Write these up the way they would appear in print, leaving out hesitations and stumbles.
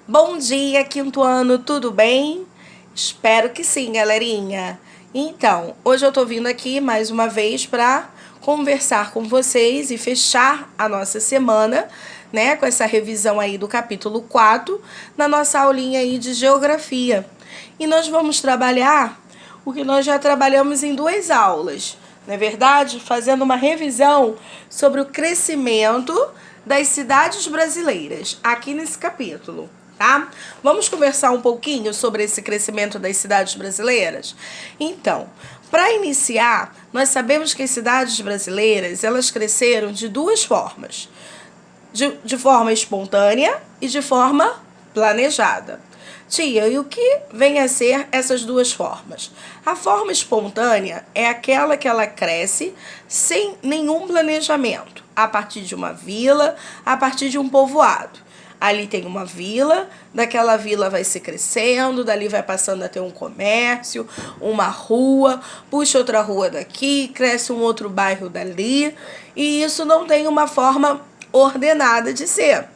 Bom dia, quinto ano, tudo bem? Espero que sim, galerinha. Então, hoje eu tô vindo aqui mais uma vez para conversar com vocês e fechar a nossa semana, né, com essa revisão aí do capítulo 4, na nossa aulinha aí de geografia. E nós vamos trabalhar o que nós já trabalhamos em 2 aulas, não é verdade? Fazendo uma revisão sobre o crescimento das cidades brasileiras, aqui nesse capítulo. Tá? Vamos conversar um pouquinho sobre esse crescimento das cidades brasileiras? Então, para iniciar, nós sabemos que as cidades brasileiras, elas cresceram de 2 formas. De forma espontânea e de forma planejada. Tia, e o que vem a ser essas 2 formas? A forma espontânea é aquela que ela cresce sem nenhum planejamento, a partir de uma vila, a partir de um povoado. Ali tem uma vila, daquela vila vai se crescendo, dali vai passando a ter um comércio, uma rua, puxa outra rua daqui, cresce um outro bairro dali, e isso não tem uma forma ordenada de ser.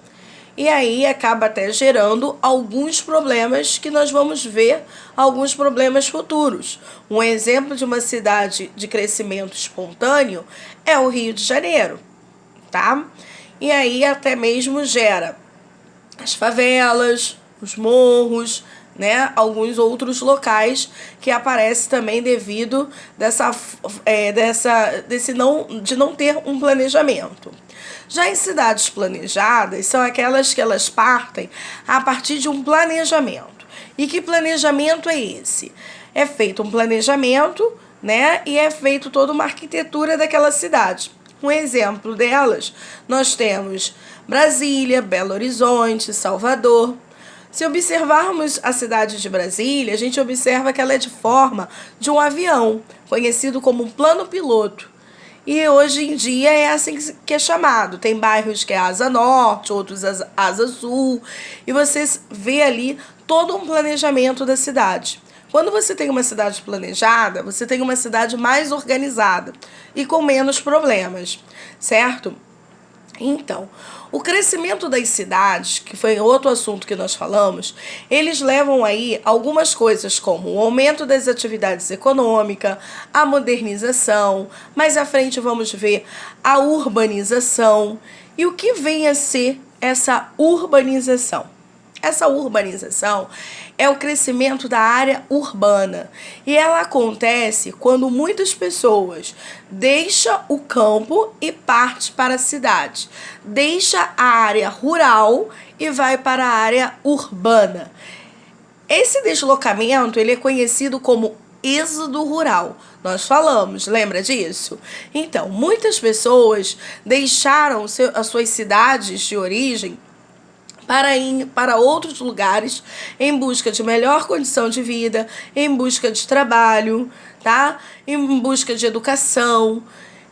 E aí acaba até gerando alguns problemas que nós vamos ver, alguns problemas futuros. Um exemplo de uma cidade de crescimento espontâneo é o Rio de Janeiro, tá? E aí até mesmo gera as favelas, os morros, né? Alguns outros locais que aparecem também devido de não ter um planejamento. Já em cidades planejadas, são aquelas que elas partem a partir de um planejamento. E que planejamento é esse? É feito um planejamento, né? E é feito toda uma arquitetura daquela cidade. Um exemplo delas, nós temos Brasília, Belo Horizonte, Salvador. Se observarmos a cidade de Brasília, a gente observa que ela é de forma de um avião, conhecido como um plano piloto. E hoje em dia é assim que é chamado. Tem bairros que é asa norte, outros asa sul. E você vê ali todo um planejamento da cidade. Quando você tem uma cidade planejada, você tem uma cidade mais organizada e com menos problemas, certo? Então, o crescimento das cidades, que foi outro assunto que nós falamos, eles levam aí algumas coisas como o aumento das atividades econômicas, a modernização, mais à frente vamos ver a urbanização. E o que vem a ser essa urbanização? Essa urbanização é o crescimento da área urbana e ela acontece quando muitas pessoas deixam o campo e partem para a cidade, deixa a área rural e vai para a área urbana. Esse deslocamento ele é conhecido como êxodo rural. Nós falamos, lembra disso? Então, muitas pessoas deixaram as suas cidades de origem para ir para outros lugares em busca de melhor condição de vida, em busca de trabalho, tá? Em busca de educação.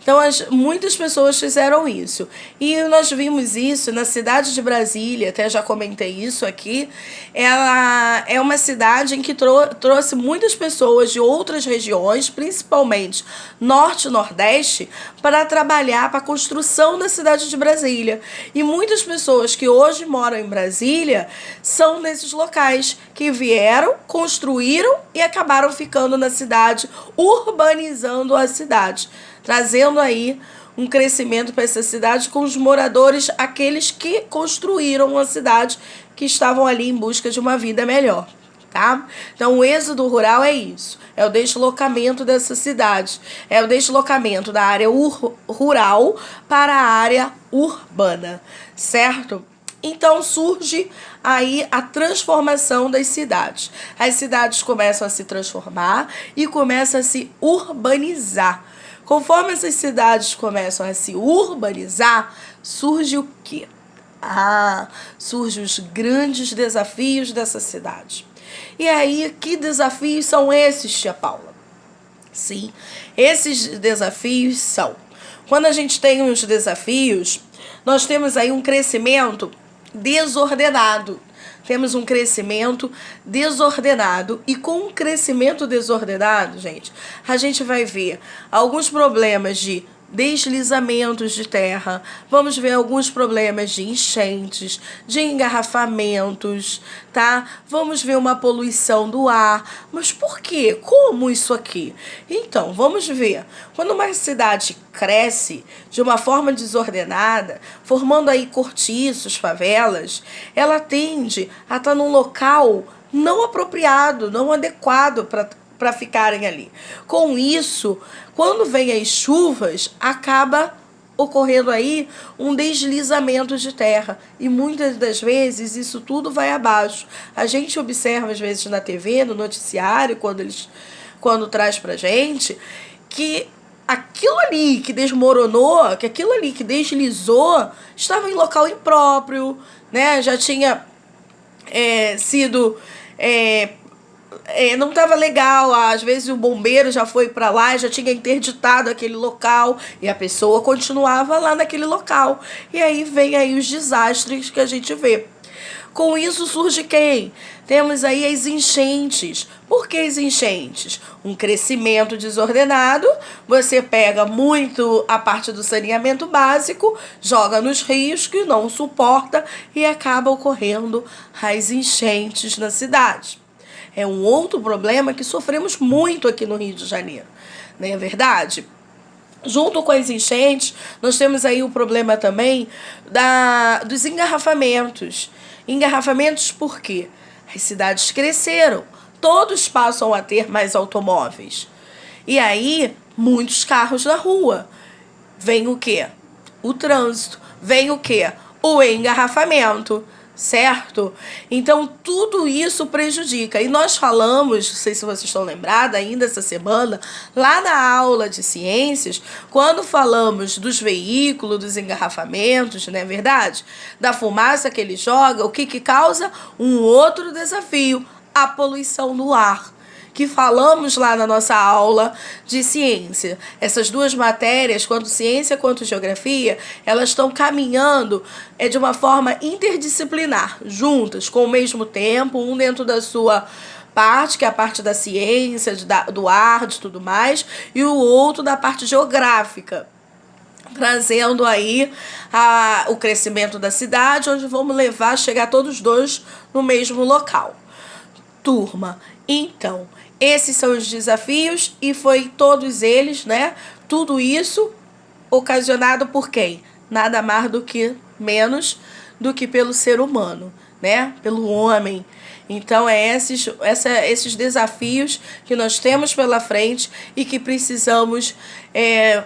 Então, muitas pessoas fizeram isso. E nós vimos isso na cidade de Brasília, até já comentei isso aqui. Ela é uma cidade em que trouxe muitas pessoas de outras regiões, principalmente norte e nordeste, para trabalhar para a construção da cidade de Brasília. E muitas pessoas que hoje moram em Brasília são nesses locais que vieram, construíram e acabaram ficando na cidade, urbanizando a cidade, trazendo aí um crescimento para essa cidade com os moradores, aqueles que construíram a cidade, que estavam ali em busca de uma vida melhor, tá? Então, o êxodo rural é isso, é o deslocamento dessa cidade, é o deslocamento da área rural para a área urbana, certo? Então surge aí a transformação das cidades. As cidades começam a se transformar e começam a se urbanizar. Conforme essas cidades começam a se urbanizar, surge o quê? Surgem os grandes desafios dessa cidade. E aí, que desafios são esses, tia Paula? Sim, esses desafios são... Quando a gente tem uns desafios, nós temos aí um crescimento desordenado. Temos um crescimento desordenado. E com um crescimento desordenado, gente, a gente vai ver alguns problemas de deslizamentos de terra, vamos ver alguns problemas de enchentes, de engarrafamentos, tá? Vamos ver uma poluição do ar. Mas por quê? Como isso aqui? Então, vamos ver. Quando uma cidade cresce de uma forma desordenada, formando aí cortiços, favelas, ela tende a estar num local não apropriado, não adequado para ficarem ali. Com isso, quando vem as chuvas, acaba ocorrendo aí um deslizamento de terra. E muitas das vezes isso tudo vai abaixo. A gente observa às vezes na TV, no noticiário, quando traz pra gente, que aquilo ali que desmoronou, que aquilo ali que deslizou, estava em local impróprio, né? Já tinha sido... não estava legal, às vezes o bombeiro já foi para lá, já tinha interditado aquele local e a pessoa continuava lá naquele local. E aí vem aí os desastres que a gente vê. Com isso surge quem? Temos aí as enchentes. Por que as enchentes? Um crescimento desordenado, você pega muito a parte do saneamento básico, joga nos rios que não suporta e acaba ocorrendo as enchentes na cidade. É um outro problema que sofremos muito aqui no Rio de Janeiro, não é verdade? Junto com as enchentes, nós temos aí o problema também dos engarrafamentos. Engarrafamentos por quê? As cidades cresceram, todos passam a ter mais automóveis. E aí, muitos carros na rua. Vem o quê? O trânsito. Vem o quê? O engarrafamento. Certo? Então, tudo isso prejudica. E nós falamos, não sei se vocês estão lembrados, ainda essa semana, lá na aula de ciências, quando falamos dos veículos, dos engarrafamentos, não é verdade? Da fumaça que ele joga, o que causa? Um outro desafio, a poluição do ar, que falamos lá na nossa aula de ciência. Essas duas matérias, quanto ciência quanto geografia, elas estão caminhando de uma forma interdisciplinar, juntas, com o mesmo tempo, um dentro da sua parte, que é a parte da ciência, do ar, de tudo mais, e o outro da parte geográfica, trazendo aí o crescimento da cidade, onde vamos chegar todos dois no mesmo local. Turma, então, esses são os desafios e foi todos eles, né? Tudo isso ocasionado por quem? Nada mais do que menos do que pelo ser humano, né? Pelo homem. Então, esses desafios que nós temos pela frente e que precisamos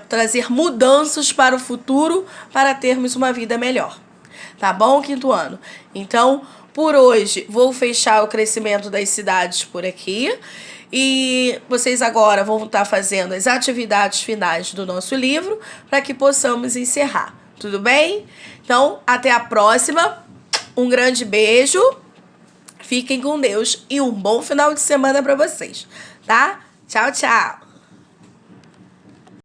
trazer mudanças para o futuro para termos uma vida melhor. Tá bom, quinto ano? Então, por hoje, vou fechar o crescimento das cidades por aqui. E vocês agora vão estar fazendo as atividades finais do nosso livro para que possamos encerrar. Tudo bem? Então, até a próxima. Um grande beijo. Fiquem com Deus e um bom final de semana para vocês, tá? Tchau, tchau.